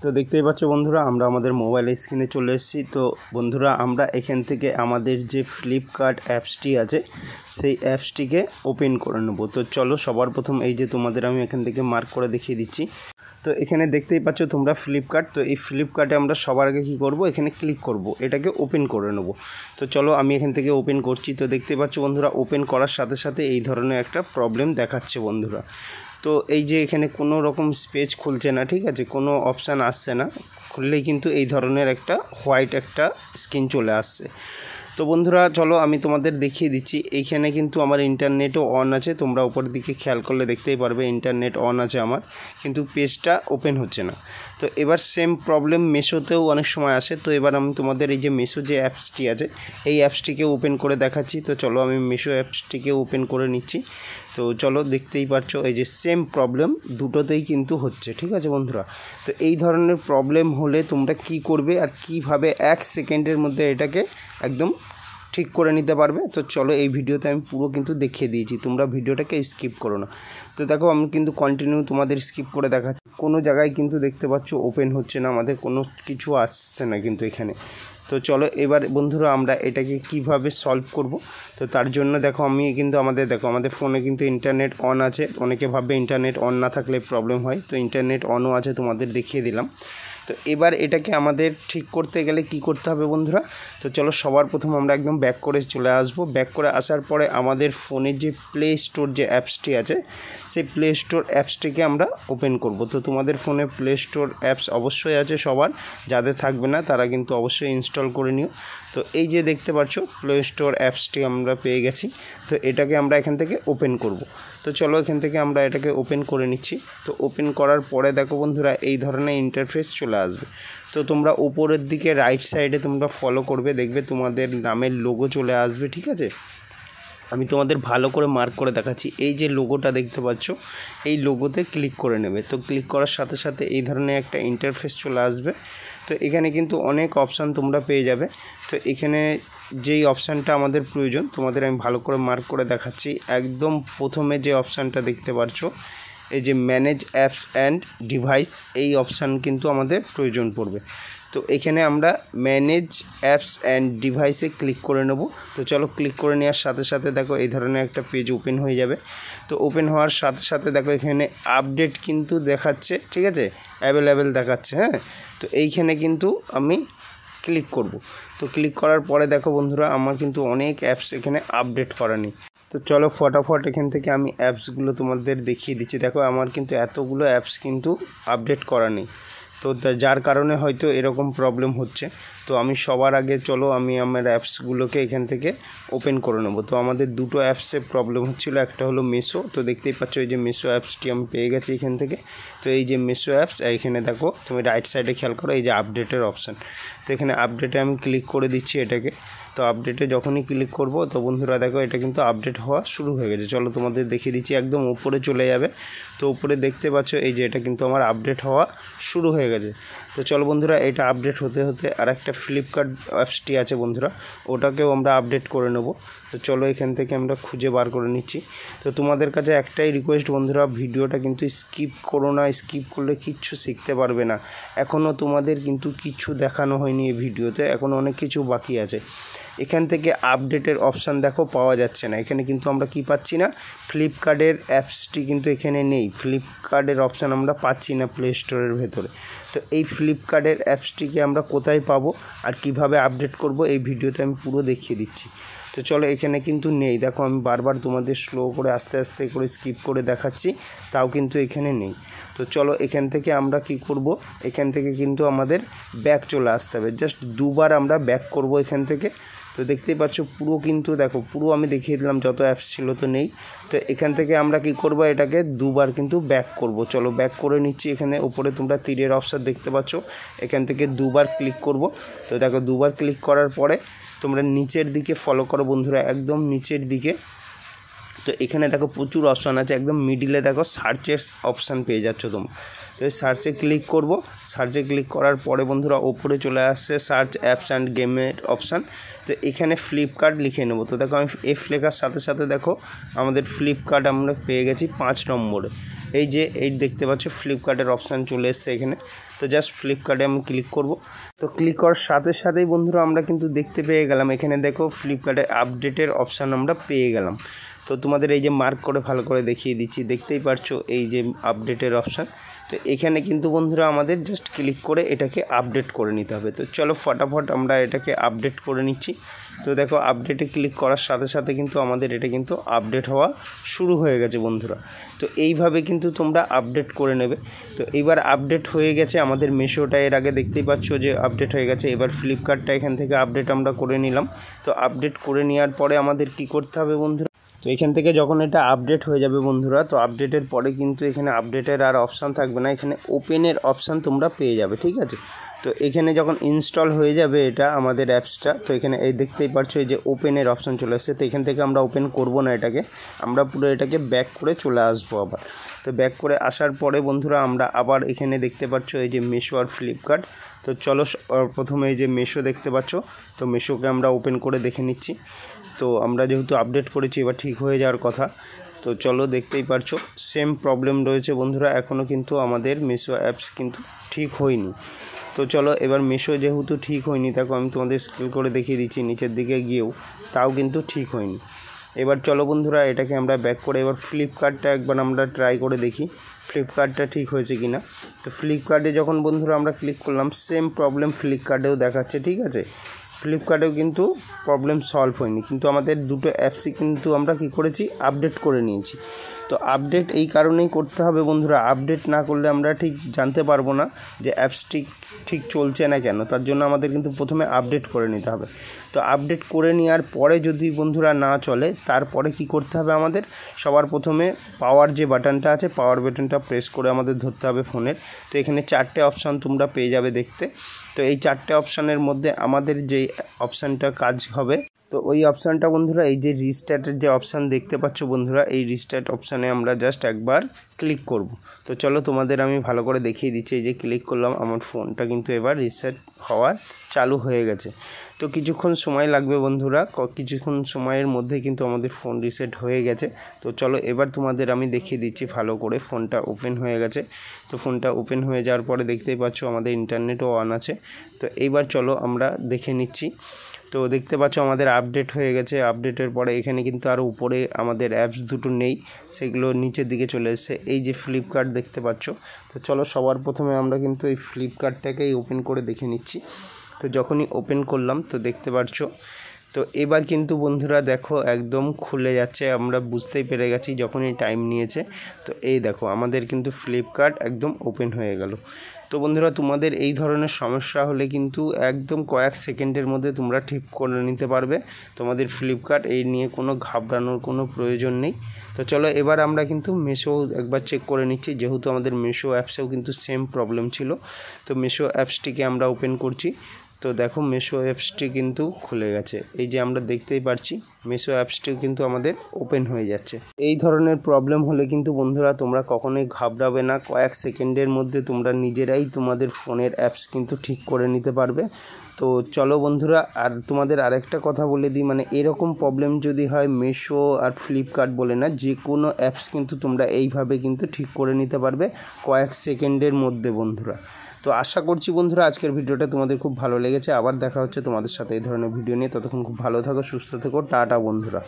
তো দেখতেই পাচ্ছ বন্ধুরা, আমরা আমাদের মোবাইল স্ক্রিনে চলে এসেছি। তো বন্ধুরা, আমরা এখান থেকে আমাদের যে ফ্লিপকার্ট অ্যাপসটি আছে সেই অ্যাপসটিকে ওপেন করে নেব। তো চলো, সবার প্রথম এই যে তোমাদের আমি এখান থেকে মার্ক করে দেখিয়ে দিচ্ছি। তো এখানে দেখতেই পাচ্ছ তোমরা ফ্লিপকার্ট। তো এই ফ্লিপকার্টে আমরা সবার আগে কী করব, এখানে ক্লিক করব, এটাকে ওপেন করে নেব। তো চলো আমি এখান থেকে ওপেন করছি। তো দেখতেই পাচ্ছ বন্ধুরা, ওপেন করার সাথে সাথে এই ধরনের একটা প্রবলেম দেখাচ্ছে বন্ধুরা। তো এই যে এখানে কোনো রকম পেজ খুলছে না, ঠিক আছে, কোনো অপশান আসছে না। খুললেই কিন্তু এই ধরনের একটা হোয়াইট একটা স্ক্রিন চলে আসছে। তো বন্ধুরা চলো আমি তোমাদের দেখিয়ে দিচ্ছি। এইখানে কিন্তু আমার ইন্টারনেটও অন আছে, তোমরা উপরের দিকে খেয়াল করলে দেখতেই পারবে ইন্টারনেট অন আছে আমার, কিন্তু পেজটা ওপেন হচ্ছে না। তো এবার সেম প্রবলেম মেশোতেও অনেক সময় আসে। তো এবার আমি তোমাদের এই যে মেশো যে অ্যাপসটি আছে এই অ্যাপসটিকে ওপেন করে দেখাচ্ছি। তো চলো আমি মেশো অ্যাপসটিকে ওপেন করে নিচ্ছি। তো চলো দেখতেই পাচ্ছ এই যে সেম প্রবলেম দুটোতেই কিন্তু হচ্ছে, ঠিক আছে বন্ধুরা। তো এই ধরনের প্রবলেম হলে তোমরা কি করবে আর কিভাবে 1 সেকেন্ডের মধ্যে এটাকে একদম ঠিক করে নিতে পারবে। তো চলো এই ভিডিওতে আমি পুরো কিন্তু দেখিয়ে দিয়েছি, তোমরা ভিডিওটাকে স্কিপ করো না। তো দেখো আমি কিন্তু কন্টিনিউ তোমাদের স্কিপ করে দেখাচ্ছি। কোনো জায়গায় কিন্তু দেখতে পাচ্ছ ওপেন হচ্ছে না, আমাদের কোনো কিছু আসছে না কিন্তু এখানে। তো চলো এবার বন্ধুরা আমরা এটাকে কিভাবে সলভ করব। তো তার জন্য দেখো আমি কিন্তু আমাদের ফোনে কিন্তু ইন্টারনেট অন আছে। অনেকে ভাববে ইন্টারনেট অন না থাকলে প্রবলেম হয়, তো ইন্টারনেট অনও আছে, তোমাদের দেখিয়ে দিলাম। তো এবার এটাকে আমাদের ঠিক করতে গেলে কি করতে হবে বন্ধুরা। তো চলো সবার প্রথম আমরা একদম ব্যাক করে চলে আসব। ব্যাক করে আসার পরে আমাদের ফোনের যে প্লে স্টোর যে অ্যাপসটি আছে সেই প্লে স্টোর অ্যাপসটিকে আমরা ওপেন করব। তো তোমাদের ফোনে প্লে স্টোর অ্যাপস অবশ্যই আছে সবার, যাদের থাকবে না তারা কিন্তু অবশ্যই ইনস্টল করে নিও। তো এই যে দেখতে পাচ্ছ প্লে স্টোর অ্যাপসটি আমরা পেয়ে গেছি। তো এটাকে আমরা এখান থেকে ওপেন করব। তো চলো এখান থেকে আমরা এটাকে ওপেন করে নিচ্ছি। তো ওপেন করার পরে দেখো বন্ধুরা এই ধরনের ইন্টারফেস চলে আসবে। তো তোমরা উপরের দিকে রাইট সাইডে তোমরা ফলো করবে, দেখবে তোমাদের নামের লোগো চলে আসবে, ঠিক আছে। আমি তোমাদের ভালো করে মার্ক করে দেখাচ্ছি। এই যে লোগোটা দেখতে পাচ্ছ এই লোগোতে ক্লিক করে নেবে। তো ক্লিক করার সাথে সাথে এই ধরনের একটা ইন্টারফেস চলে আসবে। তো এখানে কিন্তু অনেক অপশান তোমরা পেয়ে যাবে। তো এখানে যেই অপশানটা আমাদের প্রয়োজন তোমাদের আমি ভালো করে মার্ক করে দেখাচ্ছি। একদম প্রথমে যে অপশানটা দেখতে পাচ্ছ এই যে ম্যানেজ অ্যাপস অ্যান্ড ডিভাইস, এই অপশান কিন্তু আমাদের প্রয়োজন পড়বে। তো এখানে আমরা ম্যানেজ অ্যাপস অ্যান্ড ডিভাইসে ক্লিক করে নেব। তো চলো ক্লিক করে নেওয়ার সাথে সাথে দেখো এই ধরনের একটা পেজ ওপেন হয়ে যাবে। তো ওপেন হওয়ার সাথে সাথে দেখো এখানে আপডেট কিন্তু দেখাচ্ছে, ঠিক আছে, অ্যাভেলেবেল দেখাচ্ছে। হ্যাঁ, তো এইখানে কিন্তু আমি ক্লিক করব। তো ক্লিক করার পরে দেখো বন্ধুরা আমার কিন্তু অনেক অ্যাপস এখানে আপডেট করা নেই। তো চলো ফটাফট এখান থেকে আমি অ্যাপসগুলো তোমাদের দেখিয়ে দিচ্ছি। দেখো আমার কিন্তু এতগুলো অ্যাপস কিন্তু আপডেট করা নেই, তো যার কারণে হয়তো এরকম প্রবলেম হচ্ছে। তো আমি সবার আগে চলো আমি আমার অ্যাপসগুলোকে এখান থেকে ওপেন করে নেবো। তো আমাদের দুটো অ্যাপসে প্রবলেম হচ্ছিলো, একটা হলো মেশো। তো দেখতেই পাচ্ছ এই যে মেশো অ্যাপসটি আমি পেয়ে গেছি এখান থেকে। তো এই যে মেশো অ্যাপস, এখানে দেখো তুমি রাইট সাইডে খেয়াল করো এই যে আপডেটের অপশান। তো এখানে আপডেটে আমি ক্লিক করে দিচ্ছি এটাকে। তো আপডেটে যখনই ক্লিক করব তো বন্ধুরা দেখো এটা কিন্তু আপডেট হওয়া শুরু হয়ে গেছে। চলো তোমাদের দেখিয়ে দিচ্ছি, একদম উপরে চলে যাবে। তো উপরে দেখতে পাচ্ছ এই যে এটা কিন্তু আমার আপডেট হওয়া শুরু হয়ে গেছে। তো চলো বন্ধুরা এটা আপডেট হতে হতে আর একটা ফ্লিপকার্ট অ্যাপসটি আছে বন্ধুরা, ওটাকেও আমরা আপডেট করে নেব। তো চলো এখান থেকে আমরা খুঁজে বার করে নিচ্ছি। তো তোমাদের কাছে একটাই রিকোয়েস্ট বন্ধুরা, ভিডিওটা কিন্তু স্কিপ করো না, স্কিপ করলে কিচ্ছু শিখতে পারবে না। এখনও তোমাদের কিন্তু কিচ্ছু দেখানো হয়নি এই ভিডিওতে, এখনও অনেক কিছু বাকি আছে। এখান থেকে আপডেটের অপশান দেখো পাওয়া যাচ্ছে না, এখানে কিন্তু আমরা কি পাচ্ছি না, ফ্লিপকার্টের অ্যাপসটি কিন্তু এখানে নেই, ফ্লিপকার্টের অপশান আমরা পাচ্ছি না প্লে স্টোরের ভেতরে। তো এই ফ্লিপকার্টের অ্যাপসটিকে আমরা কোথায় পাবো আর কিভাবে আপডেট করব এই ভিডিওতে আমি পুরো দেখিয়ে দিচ্ছি। তো চলো এখানে কিন্তু নেই, দেখো আমি বারবার তোমাদের স্লো করে আস্তে আস্তে করে স্কিপ করে দেখাচ্ছি, তাও কিন্তু এখানে নেই। তো চলো এখান থেকে আমরা কি করব, এখান থেকে কিন্তু আমাদের ব্যাক চলে আসতে হবে। জাস্ট দুবার আমরা ব্যাক করব এখান থেকে। তো দেখতেই পাচ্ছ পুরো কিন্তু দেখো পুরো আমি দেখিয়ে দিলাম, যত অ্যাপস ছিল তো নেই। তো এখান থেকে আমরা কি করব, এটাকে দুবার কিন্তু ব্যাক করব। চলো ব্যাক করে নিচ্ছি। এখানে উপরে তোমরা তীরের অপশান দেখতে পাচ্ছ, এখান থেকে দুবার ক্লিক করব। তো দেখো দুবার ক্লিক করার পরে তোমরা নিচের দিকে ফলো করো বন্ধুরা, একদম নিচের দিকে। তো এখানে দেখো প্রচুর অপশান আছে, একদম মিডিলে দেখো সার্চের অপশান পেয়ে যাচ্ছ তোমরা। তো এই সার্চে ক্লিক করব। সার্চে ক্লিক করার পরে বন্ধুরা ওপরে চলে আসছে সার্চ অ্যাপস অ্যান্ড গেমের অপশান। তো এখানে ফ্লিপকার্ট লিখে নেব। তো দেখো আমি এফ লেখার সাথে সাথে দেখো আমাদের ফ্লিপকার্ট আমরা পেয়ে গেছি 5 নম্বরে। এই দেখতে পাচ্ছ ফ্লিপকার্টের অপশান চলে এসছে এখানে। তো জাস্ট ফ্লিপকার্টে আমি ক্লিক করব। তো ক্লিক করার সাথে সাথেই বন্ধুরা আমরা কিন্তু দেখতে পেয়ে গেলাম এখানে দেখো ফ্লিপকার্টের আপডেটের অপশান আমরা পেয়ে গেলাম। তো তোমাদের এই যে মার্ক করে ভালো করে দেখিয়ে দিচ্ছি, দেখতেই পারছো এই যে আপডেটের অপশান। তো এখানে কিন্তু বন্ধুরা আমাদের জাস্ট ক্লিক করে এটাকে আপডেট করে নিতে হবে। তো চলো ফটাফট আমরা এটাকে আপডেট করে নিচ্ছি। তো দেখো আপডেটে ক্লিক করার সাথে সাথে কিন্তু আমাদের এটা কিন্তু আপডেট হওয়া শুরু হয়ে গেছে বন্ধুরা। তো এইভাবে কিন্তু তোমরা আপডেট করে নেবে। তো এবার আপডেট হয়ে গেছে আমাদের মিশোটা, এর আগে দেখতেই পাচ্ছ যে আপডেট হয়ে গেছে। এবার ফ্লিপকার্টটা এখান থেকে আপডেট আমরা করে নিলাম। তো আপডেট করে নেওয়ার পরে আমাদের কি করতে হবে বন্ধুরা, তো এখান থেকে যখন এটা আপডেট হয়ে যাবে বন্ধুরা, তো আপডেটের পরে কিন্তু এখানে আপডেটের আর অপশান থাকবে না, এখানে ওপেনের অপশান তোমরা পেয়ে যাবে, ঠিক আছে। তো এখানে যখন ইনস্টল হয়ে যাবে এটা আমাদের অ্যাপসটা, তো এখানে এই দেখতেই পাচ্ছ এই যে ওপেনের অপশান চলে আসছে। তো এখান থেকে আমরা ওপেন করব না এটাকে, আমরা পুরো এটাকে ব্যাক করে চলে আসবো আবার। তো ব্যাক করে আসার পরে বন্ধুরা আমরা আবার এখানে দেখতে পাচ্ছ এই যে মিশো আর ফ্লিপকার্ট। তো চলো প্রথমে এই যে মিশো দেখতে পাচ্ছ, তো মিশোকে আমরা ওপেন করে দেখে নিচ্ছি। তো আমরা যেহেতু আপডেট করেছি এবার ঠিক হয়ে যাওয়ার কথা। তো চলো দেখতেই পারছো সেম প্রবলেম রয়েছে বন্ধুরা, এখনও কিন্তু আমাদের মিশো অ্যাপস কিন্তু ঠিক হয়নি। তো চলো এবার মিশো যেহেতু ঠিক হয়নি, দেখো আমি তোমাদের স্ক্রল করে দেখিয়ে দিচ্ছি নিচের দিকে গিয়েও, তাও কিন্তু ঠিক হয়নি। এবার চলো বন্ধুরা এটাকে আমরা ব্যাক করে এবার ফ্লিপকার্টটা একবার আমরা ট্রাই করে দেখি ফ্লিপকার্টটা ঠিক হয়েছে কি না। তো ফ্লিপকার্টে যখন বন্ধুরা আমরা ক্লিক করলাম সেম প্রবলেম ফ্লিপকার্টেও দেখাচ্ছে, ঠিক আছে। ফ্লিপকার্টেও কিন্তু প্রবলেম সলভ হয়নি, কিন্তু আমাদের দুটো অ্যাপসই কিন্তু আমরা কি করেছি আপডেট করে নিয়েছি। তো আপডেট এই কারণেই করতে হবে বন্ধুরা, আপডেট না করলে আমরা ঠিক জানতে পারবো না যে অ্যাপসটি ঠিক চলছে না কেন, তার জন্য আমাদের কিন্তু প্রথমে আপডেট করে নিতে হবে। তো আপডেট করে নেওয়ার পরে যদি বন্ধুরা না চলে, তারপরে কি করতে হবে আমাদের, সবার প্রথমে পাওয়ার যে বাটনটা আছে পাওয়ার বাটনটা প্রেস করে আমাদের ধরতে হবে ফোনের। তো এখানে 4টে অপশান তোমরা পেয়ে যাবে দেখতে। তো এই 4টে অপশানের মধ্যে আমাদের যেই অপশানটা কাজ হবে, তো ওই অপশানটা বন্ধুরা এই যে রিস্টার্টের যে অপশান দেখতে পাচ্ছ বন্ধুরা, এই রিস্টার্ট অপশানে আমরা জাস্ট একবার ক্লিক করব। তো চলো তোমাদের আমি ভালো করে দেখিয়ে দিচ্ছি, এই যে ক্লিক করলাম আমার ফোনটা কিন্তু এবার রিসেট হওয়া চালু হয়ে গেছে। তো কিছুক্ষণ সময় লাগবে বন্ধুরা, কিছুক্ষণ সময়ের মধ্যে কিন্তু আমাদের ফোন রিসেট হয়ে গেছে। তো চলো এবার তোমাদের আমি দেখিয়ে দিচ্ছি ভালো করে, ফোনটা ওপেন হয়ে গেছে। তো ফোনটা ওপেন হয়ে যাওয়ার পরে দেখতেই পাচ্ছ আমাদের ইন্টারনেটও অন আছে। তো এইবার চলো আমরা দেখে নিচ্ছি। তো দেখতে পাচ্ছ আমাদের আপডেট হয়ে গেছে, আপডেটের পরে এখানে কিন্তু আরও উপরে আমাদের অ্যাপস দুটো নেই, সেগুলো নিচের দিকে চলে এসেছে, এই যে ফ্লিপকার্ট দেখতে পাচ্ছ। তো চলো সবার প্রথমে আমরা কিন্তু এই ফ্লিপকার্টটাকেই ওপেন করে দেখে নিচ্ছি। তো যখনই ওপেন করলাম তো দেখতে পাচ্ছ, তো এবার কিন্তু বন্ধুরা দেখো একদম খুলে যাচ্ছে, আমরা বুঝতেই পেরে গেছি যখনই টাইম নিয়েছে। তো এই দেখো আমাদের কিন্তু ফ্লিপকার্ট একদম ওপেন হয়ে গেল। তো বন্ধুরা তোমাদের এই ধরনের সমস্যা হলে কিন্তু একদম কয়েক সেকেন্ডের মধ্যে তোমরা ঠিক করে নিতে পারবে তোমাদের ফ্লিপকার্ট, এই নিয়ে কোনো ঘাবড়ানোর কোনো প্রয়োজন নেই। তো চলো এবার আমরা কিন্তু মিশো একবার চেক করে নিচ্ছি, যেহেতু আমাদের মিশো অ্যাপসেও কিন্তু সেম প্রবলেম ছিল। তো মিশো অ্যাপসটিকে আমরা ওপেন করছি। তো দেখো মিশো অ্যাপসটি কিন্তু খুলে গেছে, এই যে আমরা দেখতেই পারছি মিশো অ্যাপসটিও কিন্তু আমাদের ওপেন হয়ে যাচ্ছে। এই ধরনের প্রবলেম হলে কিন্তু বন্ধুরা তোমরা কখনোই ঘাবড়াবে না, কয়েক সেকেন্ডের মধ্যে তোমরা নিজেরাই তোমাদের ফোনের অ্যাপস কিন্তু ঠিক করে নিতে পারবে। তো চলো বন্ধুরা, আর তোমাদের আরেকটা কথা বলে দিই, মানে এরকম প্রবলেম যদি হয় মিশো আর ফ্লিপকার্ট বলে না, যে কোনো অ্যাপস কিন্তু তোমরা এইভাবে কিন্তু ঠিক করে নিতে পারবে কয়েক সেকেন্ডের মধ্যে বন্ধুরা। তো আশা করছি বন্ধুরা আজকের ভিডিওটা তোমাদের খুব ভালো লেগেছে। আবার দেখা হচ্ছে তোমাদের সাথে এই ধরনের ভিডিও নিয়ে, ততক্ষণ খুব ভালো থাকো, সুস্থ থেকো, টাটা বন্ধুরা।